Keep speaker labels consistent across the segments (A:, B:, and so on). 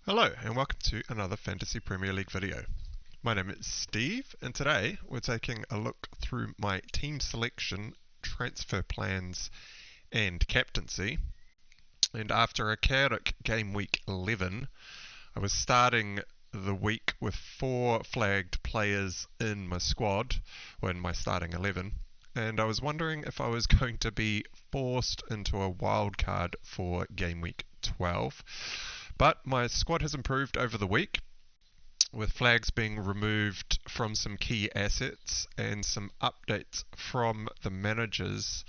A: Hello and welcome to another Fantasy Premier League video. My name is Steve and today we're taking a look through my team selection, transfer plans and captaincy. And after a chaotic game week 11, I was starting the week with 4 flagged players in my squad, or in my starting 11, and I was wondering if I was going to be forced into a wildcard for game week 12. But my squad has improved over the week, with flags being removed from some key assets and some updates from the managers,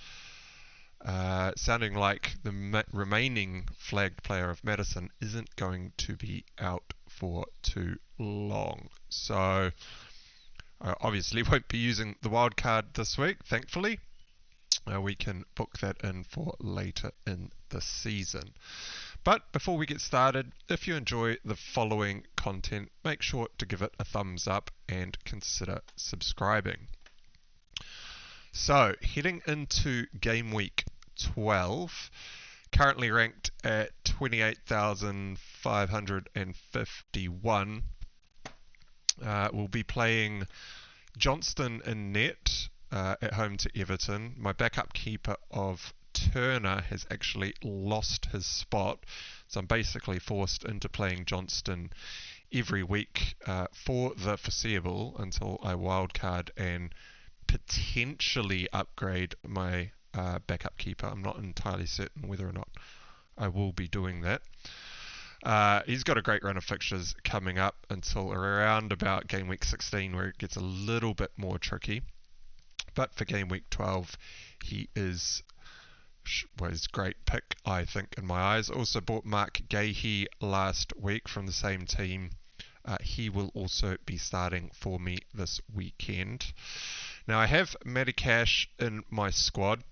A: sounding like the remaining flagged player of Madison isn't going to be out for too long. So I obviously won't be using the wildcard this week, thankfully. We can book that in for later in the season. But before we get started, if you enjoy the following content, make sure to give it a thumbs up and consider subscribing. So, heading into game week 12, currently ranked at 28,551. We'll be playing Johnston in net at home to Everton. My backup keeper of Turner has actually lost his spot, so I'm basically forced into playing Johnston every week for the foreseeable until I wildcard and potentially upgrade my backup keeper. I'm not entirely certain whether or not I will be doing that. He's got a great run of fixtures coming up until around about game week 16, where it gets a little bit more tricky. But for game week 12, he was great pick, I think, in my eyes. Also bought Mark Gahey last week from the same team. He will also be starting for me this weekend. Now I have Medicash in my squad.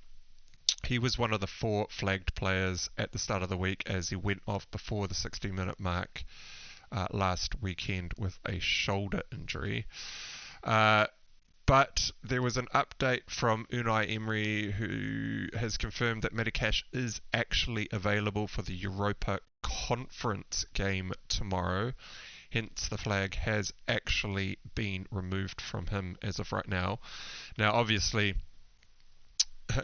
A: He was one of the 4 flagged players at the start of the week as he went off before the 60-minute mark last weekend with a shoulder injury. But there was an update from Unai Emery, who has confirmed that Medicash is actually available for the Europa Conference game tomorrow. Hence, the flag has actually been removed from him as of right now. Now, obviously,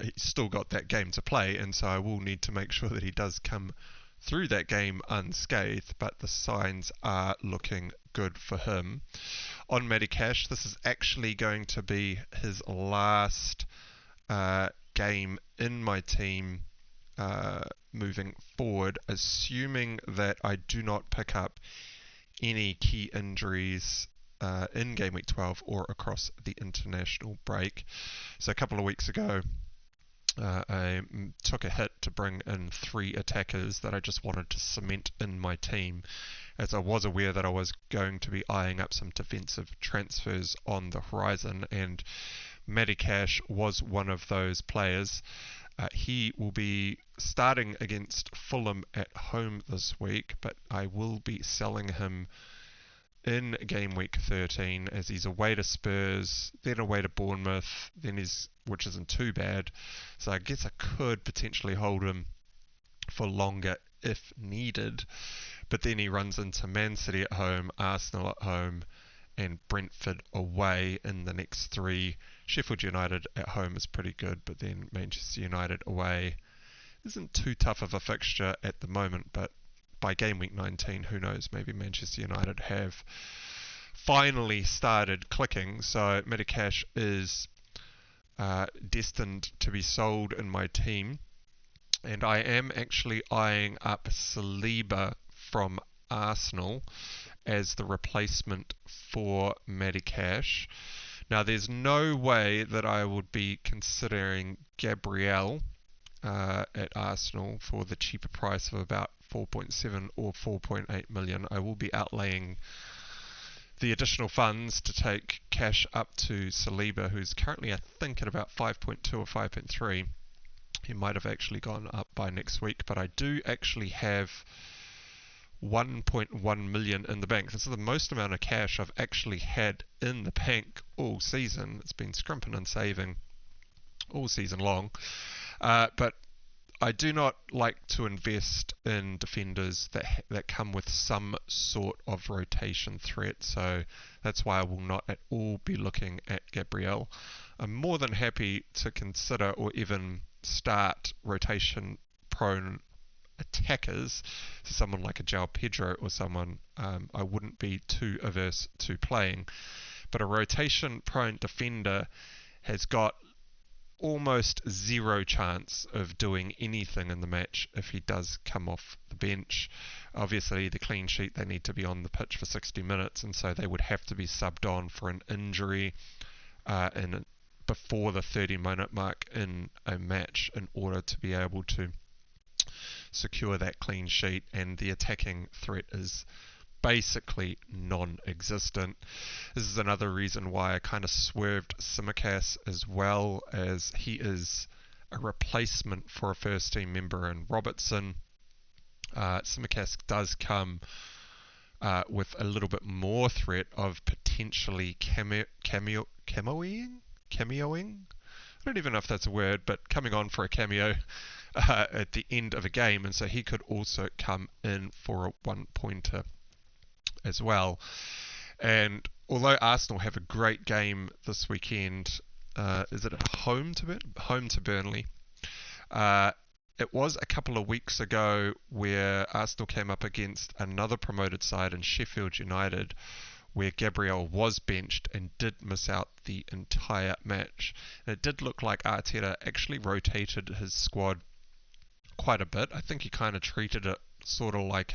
A: he's still got that game to play, and so I will need to make sure that he does come through that game unscathed, but the signs are looking good for him. On Medicash, this is actually going to be his last game in my team moving forward, assuming that I do not pick up any key injuries in game week 12 or across the international break. So a couple of weeks ago, I took a hit to bring in 3 attackers that I just wanted to cement in my team, as I was aware that I was going to be eyeing up some defensive transfers on the horizon, and Medicash was one of those players. He will be starting against Fulham at home this week, but I will be selling him in game week 13 as he's away to Spurs, then away to Bournemouth, which isn't too bad. So I guess I could potentially hold him for longer if needed. But then he runs into Man City at home, Arsenal at home, and Brentford away in the next 3. Sheffield United at home is pretty good, but then Manchester United away isn't too tough of a fixture at the moment, but by game week 19, who knows, maybe Manchester United have finally started clicking. So Medicash is destined to be sold in my team, and I am actually eyeing up Saliba from Arsenal as the replacement for Medicash. Now there's no way that I would be considering Gabriel at Arsenal for the cheaper price of about 4.7 or 4.8 million. I will be outlaying the additional funds to take cash up to Saliba, who's currently I think at about 5.2 or 5.3. He might have actually gone up by next week, but I do actually have 1.1 million in the bank. This is the most amount of cash I've actually had in the bank all season. It's been scrimping and saving all season long. But I do not like to invest in defenders that come with some sort of rotation threat, so that's why I will not at all be looking at Gabriel. I'm more than happy to consider or even start rotation prone attackers, so someone like a João Pedro or someone I wouldn't be too averse to playing. But a rotation prone defender has got almost zero chance of doing anything in the match if he does come off the bench. Obviously, the clean sheet, they need to be on the pitch for 60 minutes, and so they would have to be subbed on for an injury before the 30-minute mark in a match in order to be able to secure that clean sheet, and the attacking threat is basically non-existent. This is another reason why I kind of swerved Tsimikas, as well as he is a replacement for a first team member in Robertson. Tsimikas does come with a little bit more threat of potentially cameoing? I don't even know if that's a word, but coming on for a cameo at the end of a game, and so he could also come in for a one-pointer as well. And although Arsenal have a great game this weekend, is it at home to Burnley? It was a couple of weeks ago where Arsenal came up against another promoted side in Sheffield United, where Gabriel was benched and did miss out the entire match. And it did look like Arteta actually rotated his squad quite a bit. I think he kind of treated it sort of like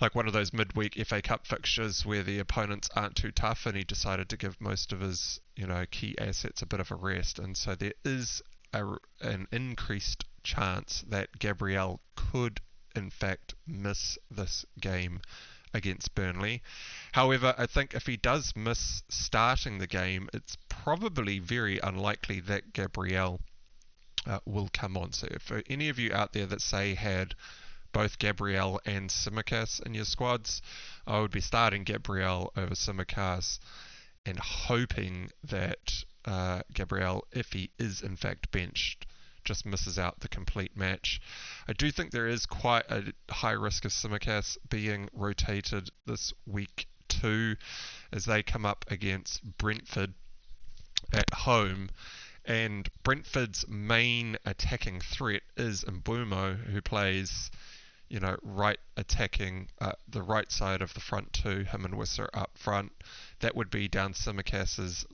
A: like one of those midweek FA Cup fixtures where the opponents aren't too tough, and he decided to give most of his key assets a bit of a rest. And so there is an increased chance that Gabriel could in fact miss this game against Burnley. However, I think if he does miss starting the game, it's probably very unlikely that Gabriel will come on. So for any of you out there that say had both Gabriel and Tsimikas in your squads, I would be starting Gabriel over Tsimikas and hoping that Gabriel, if he is in fact benched, just misses out the complete match. I do think there is quite a high risk of Tsimikas being rotated this week too, as they come up against Brentford at home. And Brentford's main attacking threat is Mbeumo, who plays right attacking the right side of the front two, him and Wisser up front. That would be down Simikas's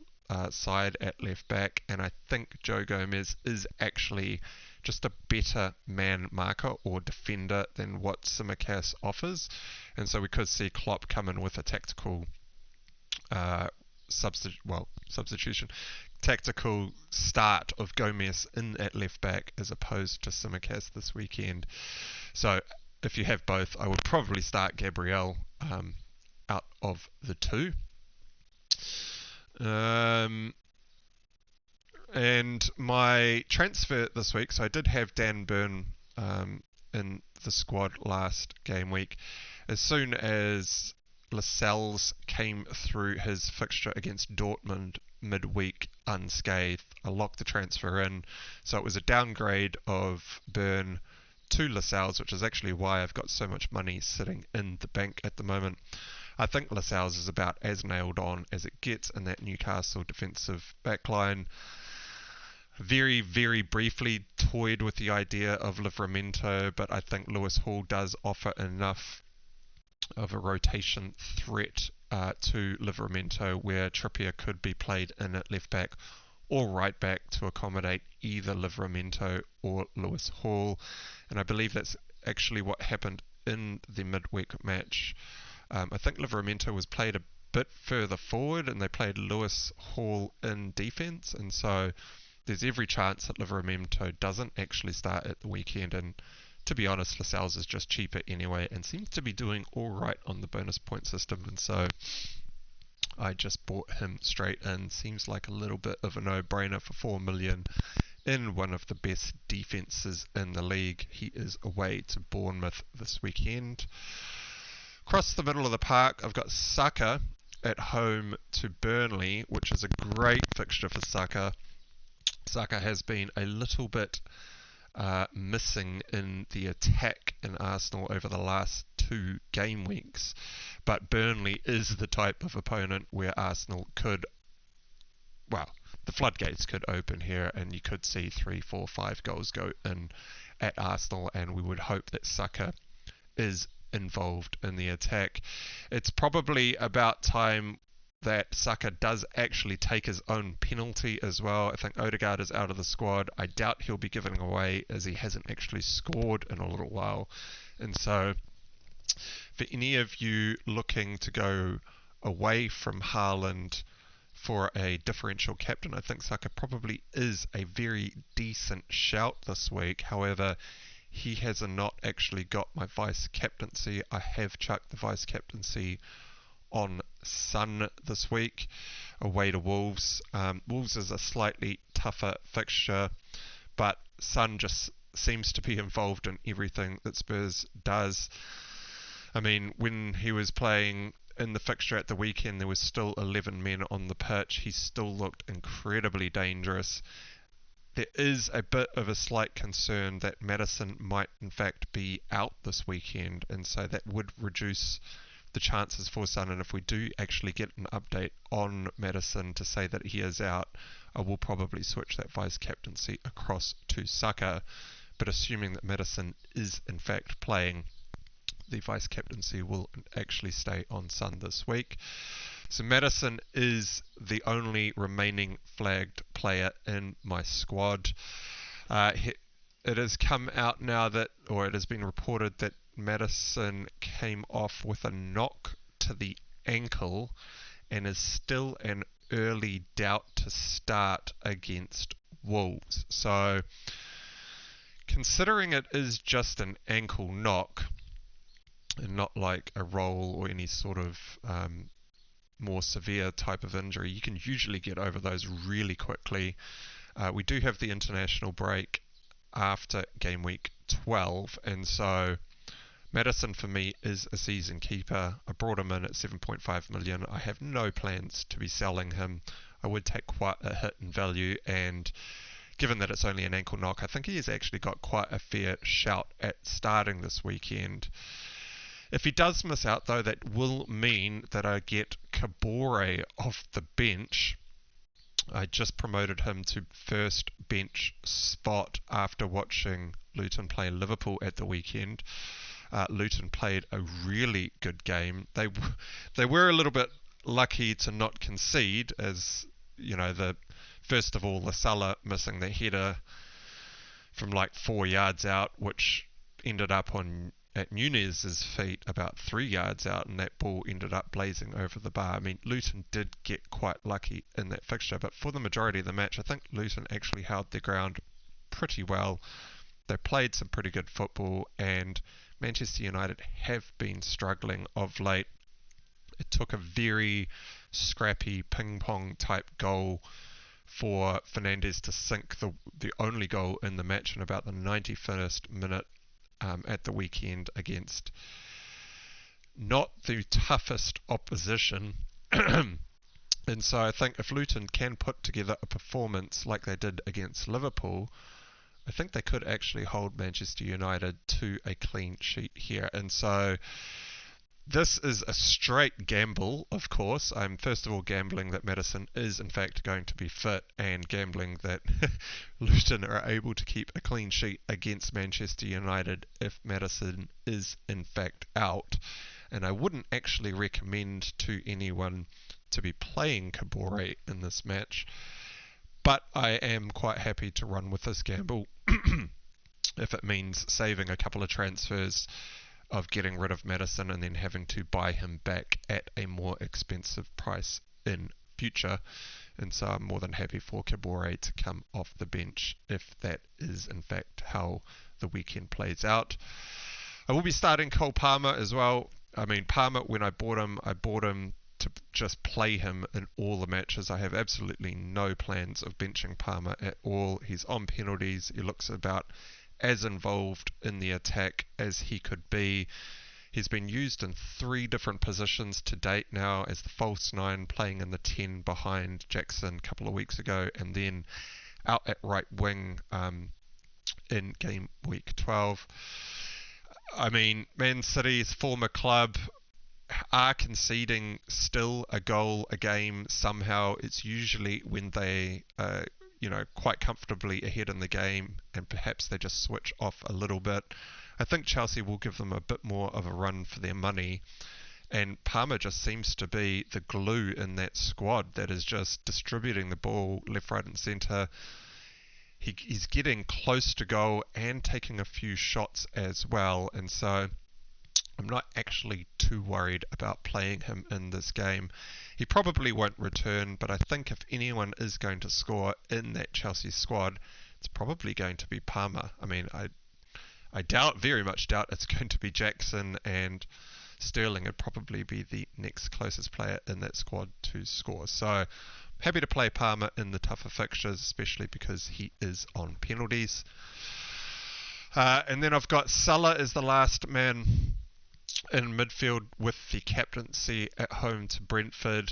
A: side at left back, and I think Joe Gomez is actually just a better man marker or defender than what Tsimikas offers, and so we could see Klopp come in with a tactical substitution, tactical start of Gomez in at left back as opposed to Tsimikas this weekend. So if you have both, I would probably start Gabriel out of the two. And my transfer this week, so I did have Dan Burn in the squad last game week. As soon as Lascelles came through his fixture against Dortmund midweek unscathed, I locked the transfer in. So it was a downgrade of Burn to Lascelles, which is actually why I've got so much money sitting in the bank at the moment. I think Lascelles is about as nailed on as it gets in that Newcastle defensive backline. Very, very briefly toyed with the idea of Livramento, but I think Lewis Hall does offer enough of a rotation threat to Livramento, where Trippier could be played in at left back or right back to accommodate either Livramento or Lewis Hall. And I believe that's actually what happened in the midweek match. I think Livramento was played a bit further forward and they played Lewis Hall in defence, and so there's every chance that Livramento doesn't actually start at the weekend. And to be honest, Lascelles is just cheaper anyway and seems to be doing alright on the bonus point system, and so I just bought him straight in. Seems like a little bit of a no-brainer for 4 million in one of the best defences in the league. He is away to Bournemouth this weekend. Across the middle of the park, I've got Saka at home to Burnley, which is a great fixture for Saka. Saka has been a little bit missing in the attack in Arsenal over the last 2 game weeks, but Burnley is the type of opponent where Arsenal could, well, the floodgates could open here and you could see 3, 4, 5 goals go in at Arsenal, and we would hope that Saka is involved in the attack. It's probably about time that Saka does actually take his own penalty as well. I think Odegaard is out of the squad. I doubt he'll be giving away, as he hasn't actually scored in a little while. And so for any of you looking to go away from Haaland for a differential captain, I think Saka probably is a very decent shout this week. However, he has not actually got my vice captaincy. I have chucked the vice captaincy on Son this week away to Wolves. Wolves is a slightly tougher fixture, but Son just seems to be involved in everything that Spurs does. I mean, when he was playing in the fixture at the weekend, there was still 11 men on the pitch. He still looked incredibly dangerous. There is a bit of a slight concern that Maddison might in fact be out this weekend, and so that would reduce the chances for Son. And if we do actually get an update on Maddison to say that he is out, I will probably switch that vice captaincy across to Saka. But assuming that Maddison is in fact playing, the vice captaincy will actually stay on Son this week. So Maddison is the only remaining flagged player in my squad. It has come out now that, or it has been reported that Maddison came off with a knock to the ankle and is still an early doubt to start against Wolves. So considering it is just an ankle knock and not like a roll or any sort of more severe type of injury, you can usually get over those really quickly. We do have the international break after game week 12, and so Maddison for me is a season keeper. I brought him in at 7.5 million. I have no plans to be selling him. I would take quite a hit in value, and given that it's only an ankle knock, I think he has actually got quite a fair shout at starting this weekend. If he does miss out, though, that will mean that I get Kabore off the bench. I just promoted him to first bench spot after watching Luton play Liverpool at the weekend. Luton played a really good game. They were a little bit lucky to not concede, as you know, first of all, the Salah missing the header from like 4 yards out, which ended up at Nunez's feet about 3 yards out, and that ball ended up blazing over the bar. I mean, Luton did get quite lucky in that fixture, but for the majority of the match, I think Luton actually held their ground pretty well. They played some pretty good football, and Manchester United have been struggling of late. It took a very scrappy ping-pong type goal for Fernandes to sink the only goal in the match in about the 91st minute at the weekend against not the toughest opposition. And so I think if Luton can put together a performance like they did against Liverpool, I think they could actually hold Manchester United to a clean sheet here. And so this is a straight gamble, of course. I'm first of all gambling that Maddison is in fact going to be fit, and gambling that Luton are able to keep a clean sheet against Manchester United if Maddison is in fact out. And I wouldn't actually recommend to anyone to be playing Kabore in this match, but I am quite happy to run with this gamble if it means saving a couple of transfers of getting rid of Maddison and then having to buy him back at a more expensive price in future. And so I'm more than happy for Kabore to come off the bench if that is in fact how the weekend plays out. I will be starting Cole Palmer as well. I mean, Palmer, when I bought him to just play him in all the matches. I have absolutely no plans of benching Palmer at all. He's on penalties. He looks about as involved in the attack as he could be. He's been used in 3 different positions to date now, as the false 9, playing in the 10 behind Jackson a couple of weeks ago, and then out at right wing in game week 12. I mean, Man City's former club are conceding still a goal a game somehow. It's usually when they quite comfortably ahead in the game and perhaps they just switch off a little bit. I think Chelsea will give them a bit more of a run for their money, and Palmer just seems to be the glue in that squad that is just distributing the ball left, right and centre. He's getting close to goal and taking a few shots as well, and so I'm not actually too worried about playing him in this game. He probably won't return, but I think if anyone is going to score in that Chelsea squad, it's probably going to be Palmer. I mean, I very much doubt it's going to be Jackson, and Sterling would probably be the next closest player in that squad to score. So happy to play Palmer in the tougher fixtures, especially because he is on penalties. And then I've got Salah as the last man in midfield with the captaincy at home to Brentford.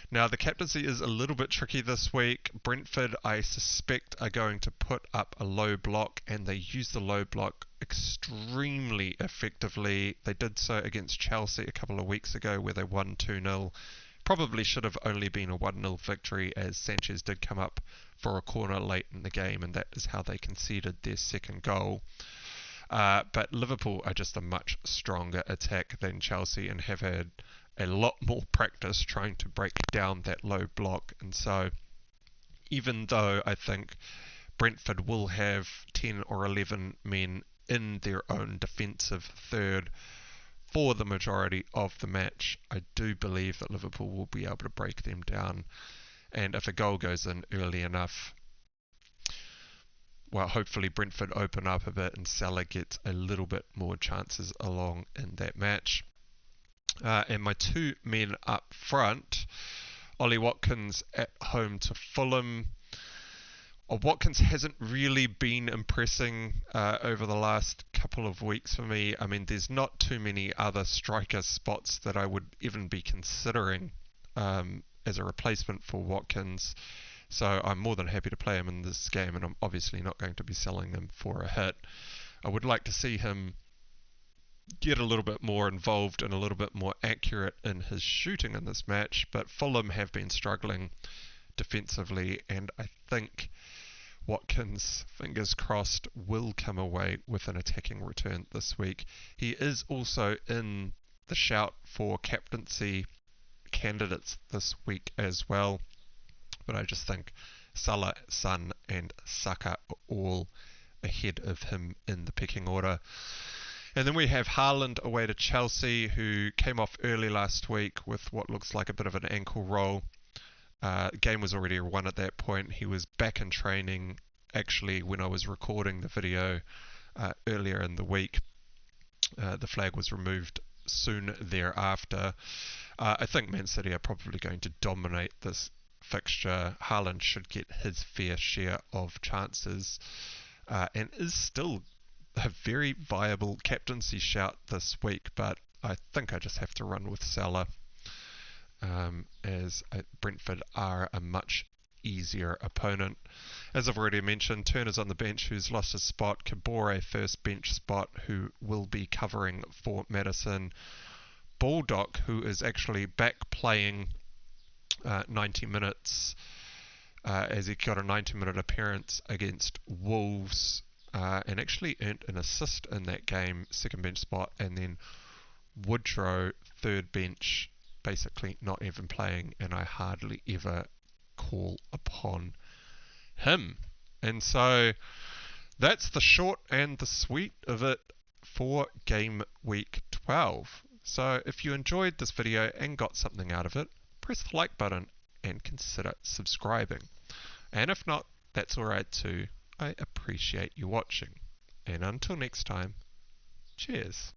A: Now, the captaincy is a little bit tricky this week. Brentford, I suspect, are going to put up a low block, and they use the low block extremely effectively. They did so against Chelsea a couple of weeks ago where they won 2-0. Probably should have only been a 1-0 victory, as Sanchez did come up for a corner late in the game, and that is how they conceded their second goal. But Liverpool are just a much stronger attack than Chelsea and have had a lot more practice trying to break down that low block. And so even though I think Brentford will have 10 or 11 men in their own defensive third for the majority of the match, I do believe that Liverpool will be able to break them down. And if a goal goes in early enough, well, hopefully Brentford open up a bit and Salah gets a little bit more chances along in that match. And my two men up front, Ollie Watkins at home to Fulham. Watkins hasn't really been impressing over the last couple of weeks for me. I mean, there's not too many other striker spots that I would even be considering as a replacement for Watkins. So I'm more than happy to play him in this game, and I'm obviously not going to be selling him for a hit. I would like to see him get a little bit more involved and a little bit more accurate in his shooting in this match, but Fulham have been struggling defensively, and I think Watkins, fingers crossed, will come away with an attacking return this week. He is also in the shout for captaincy candidates this week as well. But I just think Salah, Son and Saka are all ahead of him in the pecking order. And then we have Haaland away to Chelsea, who came off early last week with what looks like a bit of an ankle roll. The game was already won at that point. He was back in training, actually, when I was recording the video earlier in the week. The flag was removed soon thereafter. I think Man City are probably going to dominate this fixture. Haaland should get his fair share of chances and is still a very viable captaincy shout this week, but I think I just have to run with Salah as Brentford are a much easier opponent. As I've already mentioned, Turner's on the bench, who's lost his spot. Kabore, first bench spot, who will be covering for Maddison. Baldock, who is actually back playing 90 minutes as he got a 90-minute appearance against Wolves and actually earned an assist in that game, second bench spot. And then Woodrow, third bench, basically not even playing, and I hardly ever call upon him. And so that's the short and the sweet of it for game week 12. So if you enjoyed this video and got something out of it, press the like button and consider subscribing. And if not, that's alright too. I appreciate you watching. And until next time, cheers.